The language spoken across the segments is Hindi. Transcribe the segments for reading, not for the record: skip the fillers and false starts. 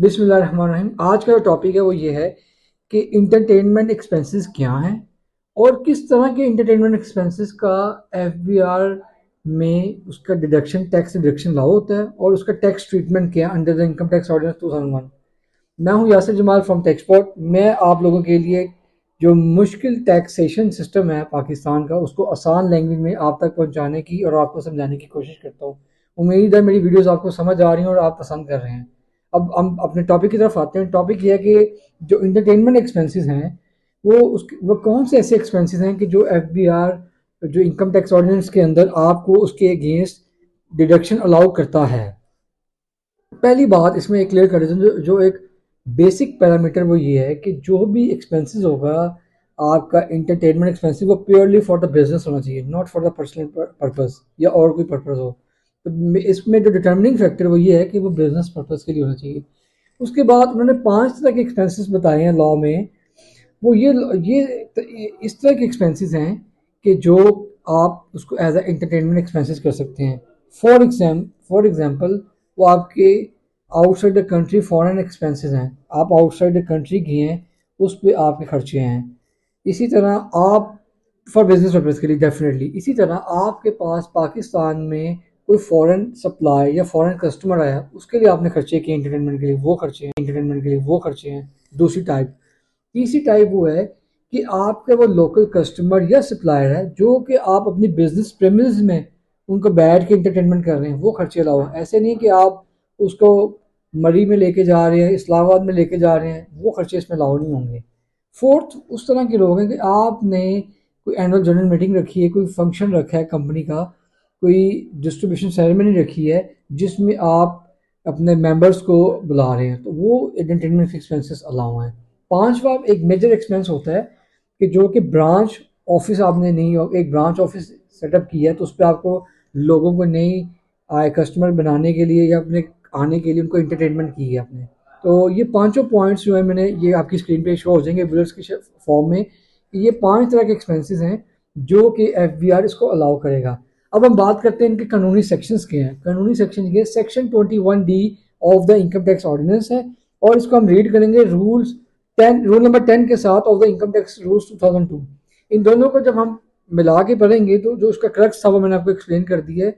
बिस्मिल्लाहिर्रहमानिर्रहीम। आज का जो टॉपिक है वो ये है कि इंटरटेनमेंट एक्सपेंसेस क्या हैं और किस तरह के इंटरटेनमेंट एक्सपेंसेस का एफबीआर में उसका डिडक्शन टैक्स डिडक्शन लागू होता है और उसका टैक्स ट्रीटमेंट क्या है under the income tax ordinance 2001। मैं हूं यासिर जमाल फ्रॉम टैक्सपोर्ट। मैं आप लोगों के लिए जो मुश्किल टैक्सेशन सिस्टम है पाकिस्तान का उसको आसान लैंग्वेज में आप तक पहुंचाने की और आपको समझाने की कोशिश करता हूँ। उम्मीद है मेरी वीडियोस आपको समझ आ रही हैं और आप पसंद कर रहे हैं। अब हम अपने टॉपिक की तरफ आते हैं। टॉपिक ये है कि जो इंटरटेनमेंट एक्सपेंसेस हैं वो कौन से ऐसे एक्सपेंसेस हैं कि जो एफबीआर जो इनकम टैक्स ऑर्डिनेंस के अंदर आपको उसके अगेंस्ट डिडक्शन अलाउ करता है। पहली बात इसमें एक क्लियर कर देते हैं, जो एक बेसिक पैरामीटर वो ये है कि जो भी एक्सपेंसेस होगा आपका इंटरटेनमेंट एक्सपेंसेस वो प्योरली फॉर द बिजनेस होना चाहिए, not for the personal purpose या और कोई पर्पस हो। तो इसमें जो डिटर्मिनिंग फैक्टर वो ये है कि वो बिजनेस पर्पस के लिए होना चाहिए। उसके बाद उन्होंने 5 तरह के एक्सपेंसेस बताए हैं लॉ में। वो ये इस तरह के एक्सपेंसेस हैं कि जो आप उसको एज अ एंटरटेनमेंट एक्सपेंसेस कर सकते हैं। फॉर एग्जांपल वो आपके outside the country foreign expenses हैं। आप आउटसाइड द कंट्री गए हैं, उस पे आपके खर्चे हैं। इसी तरह आप फॉर बिजनेस पर्पज़ के लिए डेफिनेटली। इसी तरह आपके पास पाकिस्तान में कोई फॉरेन सप्लाई या फॉरेन कस्टमर आया, उसके लिए आपने खर्चे किए एंटरटेनमेंट के लिए, वो खर्चे हैं। दूसरी टाइप तीसरी टाइप वो है कि आपके वो लोकल कस्टमर या सप्लायर है जो कि आप अपनी बिजनेस प्रेमिस में उनको बैठ के इंटरटेनमेंट कर रहे हैं, वो खर्चे अलावा। ऐसे नहीं कि आप उसको मरी में लेके जा रहे हैं, इस्लामाबाद में लेके जा रहे हैं, वो खर्चे इसमें अलाउ नहीं होंगे। फोर्थ उस तरह के लोग हैं कि आपने कोई एनुअल जनरल मीटिंग रखी है, कोई फंक्शन रखा है कंपनी का, कोई डिस्ट्रीब्यूशन सेरेमनी रखी है जिसमें आप अपने मेंबर्स को बुला रहे हैं, तो वो एंटरटेनमेंट एक्सपेंसेस अलाउ हैं। पांचवा एक मेजर एक्सपेंस होता है कि जो कि ब्रांच ऑफिस आपने नहीं हो, एक ब्रांच ऑफिस सेटअप किया है तो उस पर आपको लोगों को नई आए कस्टमर बनाने के लिए या अपने आने के लिए उनको इंटरटेनमेंट की है आपने। तो ये पांचों पॉइंट्स जो है मैंने ये आपकी स्क्रीन पे शो हो जाएंगे बुलेट्स के फॉर्म में। ये 5 तरह के एक्सपेंसेस हैं जो कि एफबीआर इसको अलाउ करेगा। अब हम बात करते हैं इनके कानूनी सेक्शंस के हैं। कानूनी सेक्शन ये section 21D of the income tax ordinance है और इसको हम रीड करेंगे रूल नंबर 10 के साथ of the income tax rules 2002। इन दोनों को जब हम मिला के पढ़ेंगे तो जो उसका क्रक्स था वो मैंने आपको एक्सप्लेन कर दिया है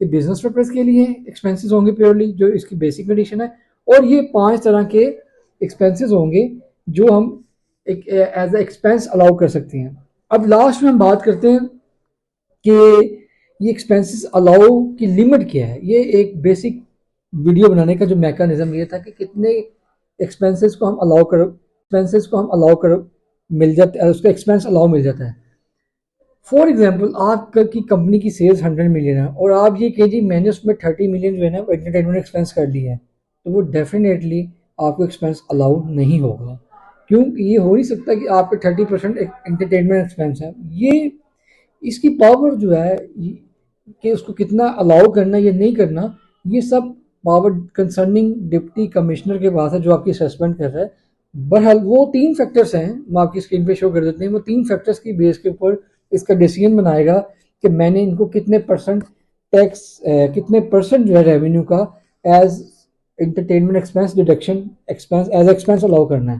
कि बिजनेस पर्पज के लिए एक्सपेंसेस होंगे प्योरली, जो इसकी बेसिक कंडीशन है। और ये 5 तरह के एक्सपेंसेस होंगे जो हम एक एज ए एक्सपेंस अलाउ कर सकते हैं। अब लास्ट में हम बात करते हैं कि ये एक्सपेंसेस अलाउ की लिमिट क्या है। ये एक बेसिक वीडियो बनाने का जो मैकेनिज्म ये था कि कितने एक्सपेंसेस को हम अलाउ कर मिल जाता है, उसका एक्सपेंस अलाउ मिल जाता है। फॉर एग्जाम्पल आपकी कंपनी की सेल्स 100 मिलियन है और आप ये कह जी मैंने उसमें 30 मिलियन जो है ना एंटरटेनमेंट एक्सपेंस कर लिया है, तो वो डेफिनेटली आपको एक्सपेंस अलाउ नहीं होगा। क्योंकि ये हो नहीं सकता कि आपके 30% एंटरटेनमेंट एक्सपेंस है। ये इसकी पावर जो है कि उसको कितना अलाउ करना या नहीं करना, ये सब पावर कंसर्निंग डिप्टी कमिश्नर के पास है जो आपकी असेसमेंट कर रहा है। बहरहाल वो 3 फैक्टर्स हैं, मैं आपकी स्क्रीन पे शो कर देते हैं। वो 3 फैक्टर्स की बेस के ऊपर इसका डिसीजन बनाएगा कि मैंने इनको कितने परसेंट टैक्स कितने परसेंट जो है रेवेन्यू का as entertainment expense deduction expense as expense allow करना है।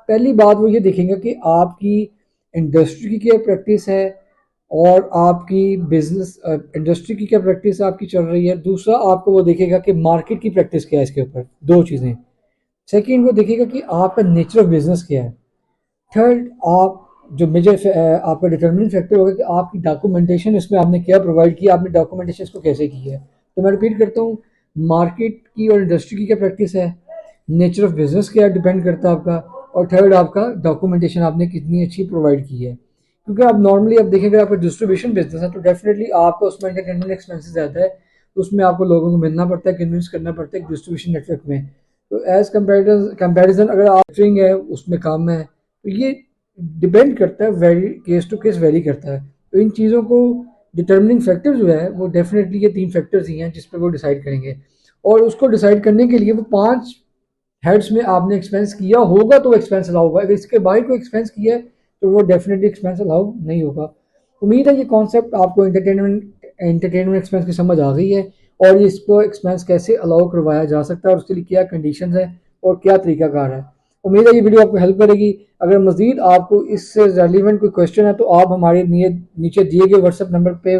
पहली बात वो ये देखेंगे कि आपकी इंडस्ट्री की क्या प्रैक्टिस है और आपकी बिजनेस इंडस्ट्री की क्या प्रैक्टिस आपकी चल रही है। दूसरा आपको वो देखेगा कि मार्केट की प्रैक्टिस क्या है इसके ऊपर, 2 चीज़ें। सेकंड वो देखेगा कि आपका नेचर ऑफ बिजनेस क्या है। थर्ड आप जो मेजर आपका डिटर्मिनेंट फैक्टर होगा कि आपकी डॉक्यूमेंटेशन इसमें आपने क्या प्रोवाइड किया, आपने डॉक्यूमेंटेशन इसको कैसे की है। तो मैं रिपीट करता हूँ, मार्केट की और इंडस्ट्री की क्या प्रैक्टिस है, नेचर ऑफ बिजनेस क्या डिपेंड करता है आपका, और थर्ड आपका डॉक्यूमेंटेशन आपने कितनी अच्छी प्रोवाइड की है। क्योंकि आप नॉर्मली आप देखेंगे आपका डिस्ट्रीब्यूशन बिजनेस है तो डेफिनेटली आपका उसमें एंटरटेनमेंट एक्सपेंसेस ज़्यादा है, उसमें आपको लोगों को मिलना पड़ता है, कन्विंस करना पड़ता है डिस्ट्रीब्यूशन नेटवर्क में। तो एज कंपेरिजन अगर आप है उसमें काम है, तो ये डिपेंड करता है, vary case to case vary करता है। तो इन चीज़ों को डिटर्मिनिंग फैक्टर जो है वो डेफिनेटली ये 3 फैक्टर्स ही हैं जिस पर वो डिसाइड करेंगे। और उसको डिसाइड करने के लिए वो 5 हेड्स में आपने एक्सपेंस किया होगा तो एक्सपेंस अलाउ होगा, अगर इसके बाहर कोई एक्सपेंस किया है तो वो डेफिनेटली एक्सपेंस अलाउ नहीं होगा। उम्मीद है ये कॉन्सेप्ट आपको एंटरटेनमेंट एक्सपेंस की समझ आ गई है और इसको एक्सपेंस कैसे अलाउ करवाया जा सकता है और उसके लिए क्या कंडीशंस है और क्या तरीकाकार है। उम्मीद है ये वीडियो आपको हेल्प करेगी। अगर मजीद आपको इससे रेलिवेंट कोई क्वेश्चन है तो आप हमारे नीचे दिए गए व्हाट्सएप नंबर पे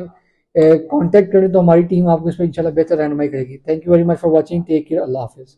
कांटेक्ट करें, तो हमारी टीम आपको इसमें इंशाल्लाह बेहतर रहनुमाई करेगी। Thank you very much for watching. Take care. अल्लाह हाफिज़।